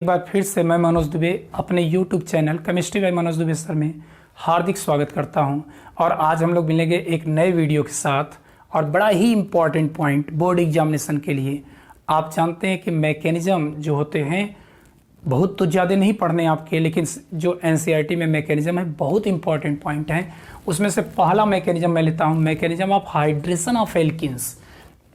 एक बार फिर से मैं मनोज दुबे अपने YouTube channel chemistry bye Manoj Dubey sir में हार्दिक स्वागत करता हूं। और आज हम लोग मिलेंगे एक नए वीडियो के साथ और बड़ा ही इम्पॉर्टेंट पॉइंट बोर्ड एग्जामिनेशन के लिए। आप जानते हैं कि मैकेनिज्म जो होते हैं बहुत तो ज़्यादा नहीं पढ़ने आपके, लेकिन जो NCERT में मैकेनिज्म है बहुत इंपॉर्टेंट पॉइंट हैं। उसमें से पहला मैकेनिज्म मैं लेता हूँ, mechanism of hydration of alkenes.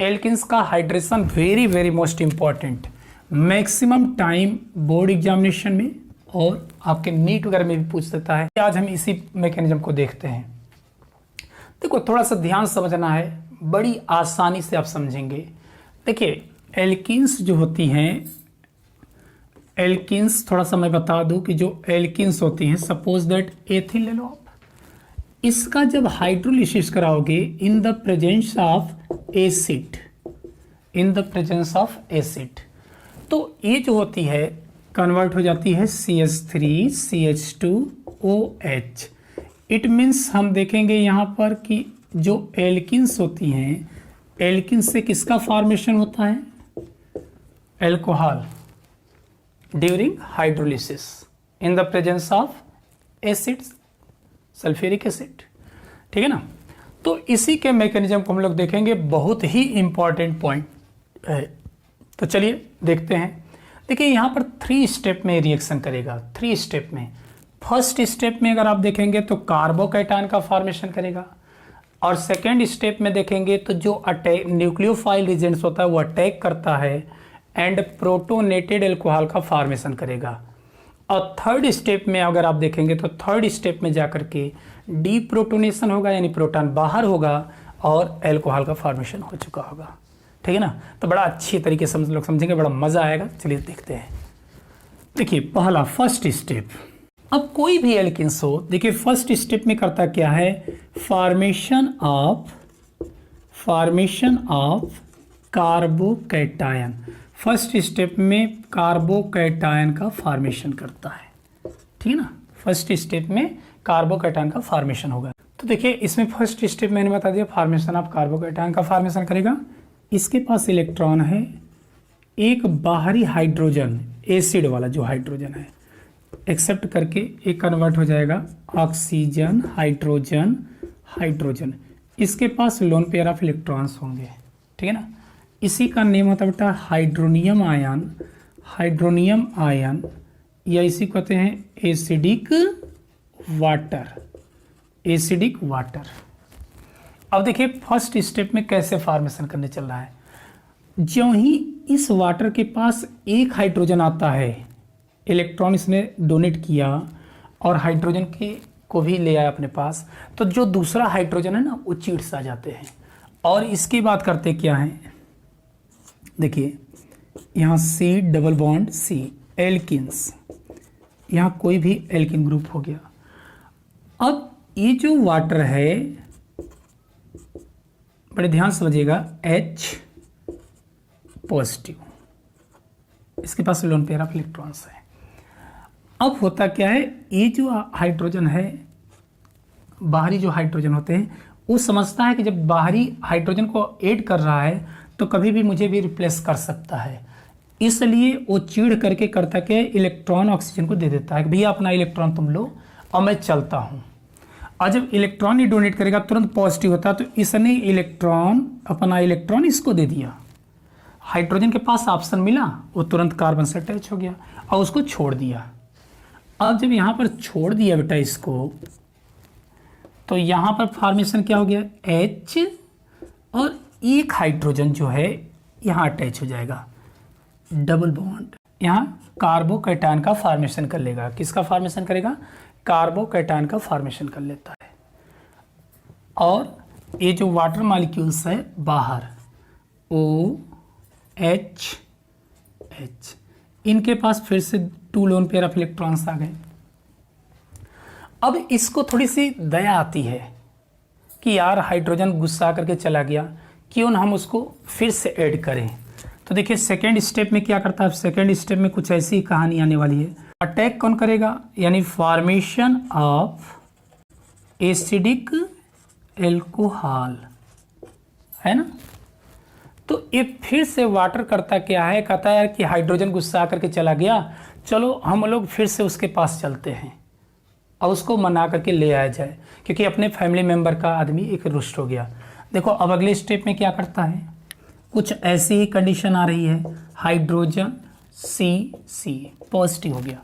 Alkenes का hydration very most important, maximum time board examination में और आपके नीट वगैरह में भी पूछ सकता है। आज हम इसी मैकेनिज्म को देखते हैं। देखो थोड़ा सा ध्यान समझना है, बड़ी आसानी से आप समझेंगे। देखिए एल्किन्स जो होती हैं, एल्किन्स थोड़ा सा मैं बता दूं कि जो एल्किन्स होती हैं, सपोज दैट एथिल ले लो आप, इसका जब हाइड्रोलिसिस कराओगे in the presence of acid, in the presence of acid, तो ये जो होती है कन्वर्ट हो जाती है CH3CH2OH। इट मीन्स हम देखेंगे यहाँ पर कि जो एल्किन्स होती हैं, एल्किन से किसका फॉर्मेशन होता है? Alcohol during hydrolysis in the presence of acids, sulphuric acid. ठीक है ना। तो इसी के मैकेनिज्म को हम लोग देखेंगे, बहुत ही इंपॉर्टेंट पॉइंट है। तो चलिए देखते हैं। देखिए यहाँ पर 3 स्टेप में रिएक्शन करेगा, 3 स्टेप में। फर्स्ट स्टेप में अगर आप देखेंगे तो कार्बोकैटायन का फॉर्मेशन करेगा, और सेकेंड स्टेप में देखेंगे तो जो अटैक न्यूक्लियोफाइल रीजेंट्स होता है वो अटैक करता है एंड प्रोटोनेटेड एल्कोहल का फॉर्मेशन करेगा। और थर्ड स्टेप में अगर आप देखेंगे तो थर्ड स्टेप में जाकर के डीप्रोटोनेशन होगा, यानी प्रोटॉन बाहर होगा और एल्कोहल का फॉर्मेशन हो चुका होगा। ठीक है ना। तो बड़ा अच्छी तरीके से लोग समझेंगे, बड़ा मज़ा आएगा। चलिए देखते हैं। देखिए पहला फर्स्ट स्टेप, अब कोई भी एल्किन्स हो, देखिए फर्स्ट स्टेप में करता क्या है? Formation of carbocation. First step में कार्बोकैटायन का फॉर्मेशन करता है। ठीक है ना। फर्स्ट स्टेप में कार्बोकैटायन का फॉर्मेशन होगा। तो देखिए इसमें फर्स्ट स्टेप मैंने बता दिया, फॉर्मेशन ऑफ कार्बोकैटायन का फॉर्मेशन करेगा। इसके पास इलेक्ट्रॉन है, एक बाहरी हाइड्रोजन, एसिड वाला जो हाइड्रोजन है, एक्सेप्ट करके एक कन्वर्ट हो जाएगा ऑक्सीजन, हाइड्रोजन, हाइड्रोजन। इसके पास लोन पेयर ऑफ इलेक्ट्रॉन्स होंगे। ठीक है ना। इसी का नेम होता है बेटा हाइड्रोनियम आयन, हाइड्रोनियम आयन, या इसी को कहते हैं एसिडिक वाटर, एसिडिक वाटर। अब देखिए फर्स्ट स्टेप में कैसे फॉर्मेशन करने चल रहा है। जो ही इस वाटर के पास एक हाइड्रोजन आता है, इलेक्ट्रॉन इसने डोनेट किया और हाइड्रोजन के को भी ले आया अपने पास, तो जो दूसरा हाइड्रोजन है ना वो चिढ़ सा जाते हैं। और इसकी बात करते क्या है, देखिए यहाँ C double bond C, alkenes, यहाँ कोई भी एल्किन ग्रुप हो गया। अब ये जो वाटर है, बड़े ध्यान से समझिएगा, H पॉजिटिव, इसके पास लोन पेयर ऑफ इलेक्ट्रॉन्स है। अब होता क्या है, ये जो हाइड्रोजन है, बाहरी जो हाइड्रोजन होते हैं, वो समझता है कि जब बाहरी हाइड्रोजन को ऐड कर रहा है तो कभी भी मुझे भी रिप्लेस कर सकता है, इसलिए वो चिढ़ करके करता कि इलेक्ट्रॉन ऑक्सीजन को दे देता है कि भैया अपना इलेक्ट्रॉन तुम लो और मैं चलता हूँ। और जब इलेक्ट्रॉन ही डोनेट करेगा तुरंत पॉजिटिव होता है, तो इसने इलेक्ट्रॉन, अपना इलेक्ट्रॉन इसको दे दिया। हाइड्रोजन के पास ऑप्शन मिला, वो तुरंत कार्बन से अटैच हो गया और उसको छोड़ दिया। अब जब यहाँ पर छोड़ दिया बेटा इसको, तो यहाँ पर फॉर्मेशन क्या हो गया? H, और एक हाइड्रोजन जो है यहाँ अटैच हो जाएगा, डबल बॉन्ड, यहाँ कार्बोकैटायन का फॉर्मेशन कर लेगा। किसका फॉर्मेशन करेगा? कार्बोकैटायन का फॉर्मेशन कर लेता है। और ये जो वाटर मॉलिक्यूल्स है बाहर, OH, इनके पास फिर से 2 लोन पेयर ऑफ इलेक्ट्रॉन्स आ गए। अब इसको थोड़ी सी दया आती है कि यार हाइड्रोजन गुस्सा करके चला गया, क्यों ना हम उसको फिर से ऐड करें। तो देखिए सेकेंड स्टेप में क्या करता है, सेकेंड स्टेप में कुछ ऐसी कहानी आने वाली है। अटैक कौन करेगा? यानी फॉर्मेशन ऑफ एसिडिक एल्कोहल, है ना। तो ये फिर से वाटर करता क्या है, कहता है यार कि हाइड्रोजन गुस्सा करके चला गया, चलो हम लोग फिर से उसके पास चलते हैं और उसको मना करके ले आया जाए, क्योंकि अपने फैमिली मेम्बर का आदमी एक रुष्ट हो गया। देखो अब अगले स्टेप में क्या करता है, कुछ ऐसी ही कंडीशन आ रही है, हाइड्रोजन सी पॉजिटिव हो गया।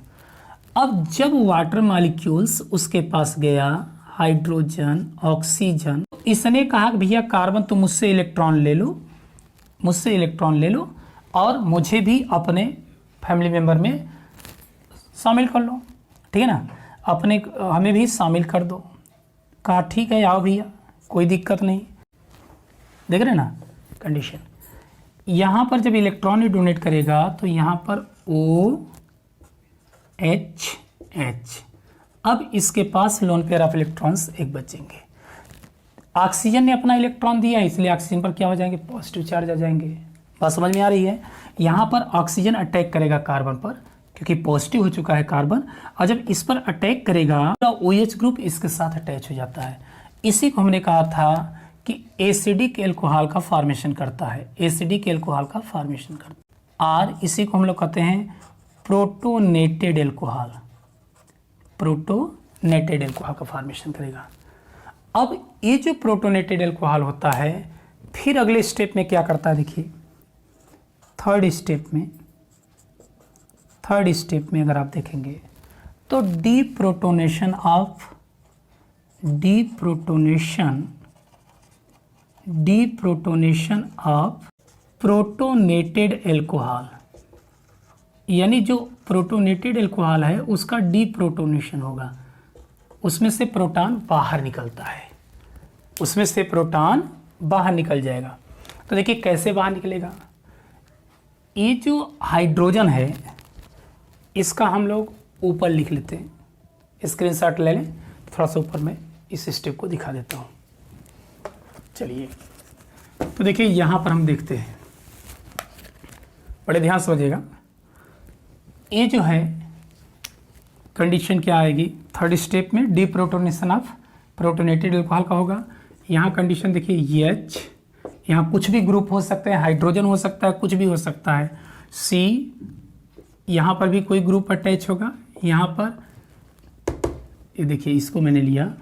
अब जब वाटर मॉलिक्यूल्स उसके पास गया, हाइड्रोजन ऑक्सीजन, इसने कहा कि भैया कार्बन तुम मुझसे इलेक्ट्रॉन ले लो, मुझसे इलेक्ट्रॉन ले लो और मुझे भी अपने फैमिली मेम्बर में शामिल कर लो, ठीक है ना, अपने हमें भी शामिल कर दो। कहा ठीक है आओ भैया, कोई दिक्कत नहीं। देख रहे ना कंडीशन, यहाँ पर जब इलेक्ट्रॉन डोनेट करेगा तो यहाँ पर OH, अब इसके पास लोन पेयर ऑफ इलेक्ट्रॉन्स एक बचेंगे। ऑक्सीजन ने अपना इलेक्ट्रॉन दिया, इसलिए ऑक्सीजन पर क्या हो जाएंगे, पॉजिटिव चार्ज आ जाएंगे। बात समझ में आ रही है। यहाँ पर ऑक्सीजन अटैक करेगा कार्बन पर, क्योंकि पॉजिटिव हो चुका है कार्बन, और जब इस पर अटैक करेगा तो OH ग्रुप इसके साथ अटैच हो जाता है। इसी को हमने कहा था कि एसिडिक एल्कोहल का फॉर्मेशन करता है, एसिडिक एल्कोहल का फॉर्मेशन करता है। और इसी को हम लोग कहते हैं प्रोटोनेटेड एल्कोहल, प्रोटोनेटेड एल्कोहल का फॉर्मेशन करेगा। अब ये जो प्रोटोनेटेड एल्कोहल होता है, फिर अगले स्टेप में क्या करता है, देखिए थर्ड स्टेप में अगर आप देखेंगे तो डीप्रोटोनेशन ऑफ प्रोटोनेटेड एल्कोहल, यानी जो प्रोटोनेटेड एल्कोहल है उसका डीप्रोटोनेशन होगा, उसमें से प्रोटॉन बाहर निकलता है, उसमें से प्रोटॉन बाहर निकल जाएगा। तो देखिए कैसे बाहर निकलेगा, ये जो हाइड्रोजन है इसका हम लोग ऊपर लिख लेते हैं, स्क्रीनशॉट ले लें, थोड़ा सा ऊपर मैं इस स्टेप को दिखा देता हूँ। चलिए तो देखिए यहाँ पर हम देखते हैं, बड़े ध्यान समझिएगा। ये जो है कंडीशन क्या आएगी, थर्ड स्टेप में डीप्रोटोनेशन ऑफ प्रोटोनेटेड एल्कोहल का होगा। यहाँ कंडीशन देखिए H, यहाँ कुछ भी ग्रुप हो सकते हैं, हाइड्रोजन हो सकता है, कुछ भी हो सकता है। C, यहाँ पर भी कोई ग्रुप अटैच होगा। यहाँ पर ये देखिए इसको मैंने लिया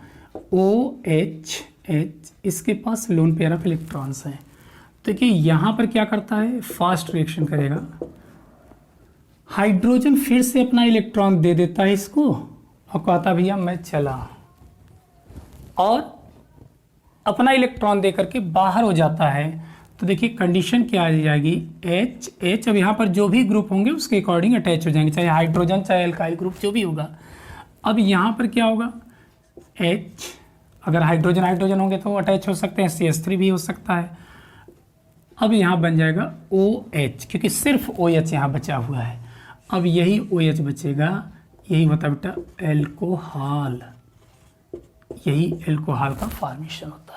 OH, इसके पास लोन पेयर ऑफ इलेक्ट्रॉन्स हैं। तो देखिए यहाँ पर क्या करता है, फास्ट रिएक्शन करेगा, हाइड्रोजन फिर से अपना इलेक्ट्रॉन दे देता है इसको और कहता भैया मैं चला, और अपना इलेक्ट्रॉन दे करके बाहर हो जाता है। तो देखिए कंडीशन क्या आ जाएगी, H, अब यहाँ पर जो भी ग्रुप होंगे उसके अकॉर्डिंग अटैच हो जाएंगे, चाहे हाइड्रोजन चाहे एल्काइल ग्रुप जो भी होगा। अब यहाँ पर क्या होगा, H, अगर हाइड्रोजन होंगे तो अटैच हो सकते हैं, CH3 भी हो सकता है। अब यहाँ बन जाएगा OH, क्योंकि सिर्फ OH यहाँ बचा हुआ है। अब यही OH बचेगा, यही होता है बेटा एल्कोहल, यही एल्कोहल का फॉर्मेशन होता है।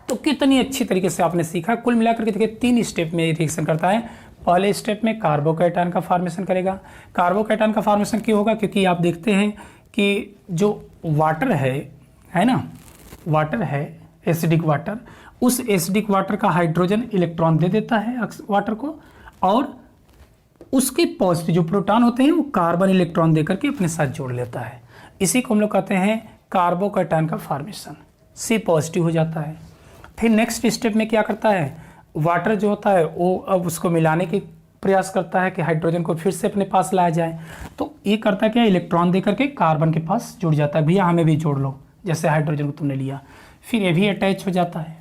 तो कितनी अच्छी तरीके से आपने सीखा। कुल मिलाकर के देखिए 3 स्टेप में रिएक्शन करता है। पहले स्टेप में कार्बोकैटायन का फॉर्मेशन करेगा। कार्बोकैटायन का फॉर्मेशन क्यों होगा, क्योंकि आप देखते हैं कि जो वाटर है ना, वाटर है एसिडिक वाटर, उस एसिडिक वाटर का हाइड्रोजन इलेक्ट्रॉन दे देता है वाटर को, और उसके पॉजिटिव जो प्रोटॉन होते हैं वो कार्बन इलेक्ट्रॉन देकर के अपने साथ जोड़ लेता है। इसी को हम लोग कहते हैं कार्बोकैटायन का फॉर्मेशन। C पॉजिटिव हो जाता है। फिर नेक्स्ट स्टेप में क्या करता है, वाटर जो होता है वो अब उसको मिलाने की प्रयास करता है कि हाइड्रोजन को फिर से अपने पास लाया जाए। तो ये करता है क्या, इलेक्ट्रॉन दे करके कार्बन के पास जुड़ जाता है, भैया हमें भी जोड़ लो, जैसे हाइड्रोजन को तुमने लिया, फिर ये भी अटैच हो जाता है।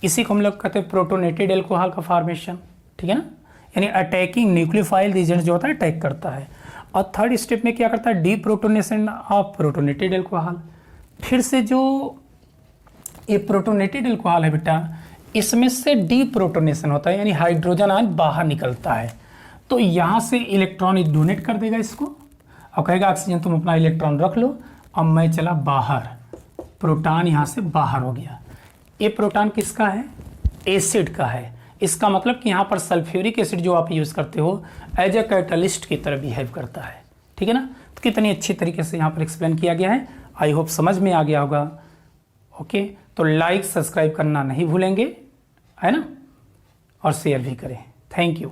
इसी को हम लोग कहते हैं प्रोटोनेटेड एल्कोहल का फॉर्मेशन, ठीक है ना, यानी अटैकिंग न्यूक्लियोफाइल एजेंट जो होता है अटैक करता है। और थर्ड स्टेप में क्या करता है, डीप्रोटोनेशन ऑफ प्रोटोनेटेड एल्कोहल। फिर से जो ये प्रोटोनेटेड एल्कोहल है बेटा, इसमें से डीप्रोटोनेशन होता है, यानी हाइड्रोजन आयन बाहर निकलता है। तो यहाँ से इलेक्ट्रॉन डोनेट कर देगा इसको और कहेगा ऑक्सीजन तुम अपना इलेक्ट्रॉन रख लो, अब मैं चला बाहर, प्रोटॉन यहाँ से बाहर हो गया। ये प्रोटॉन किसका है, एसिड का है। इसका मतलब कि यहाँ पर सल्फ्यूरिक एसिड जो आप यूज़ करते हो एज ए कैटलिस्ट की तरह बिहेव करता है, ठीक है ना। तो कितनी अच्छी तरीके से यहाँ पर एक्सप्लेन किया गया है, आई होप समझ में आ गया होगा। ओके, तो लाइक सब्सक्राइब करना नहीं भूलेंगे, है ना, और शेयर भी करें। Thank you.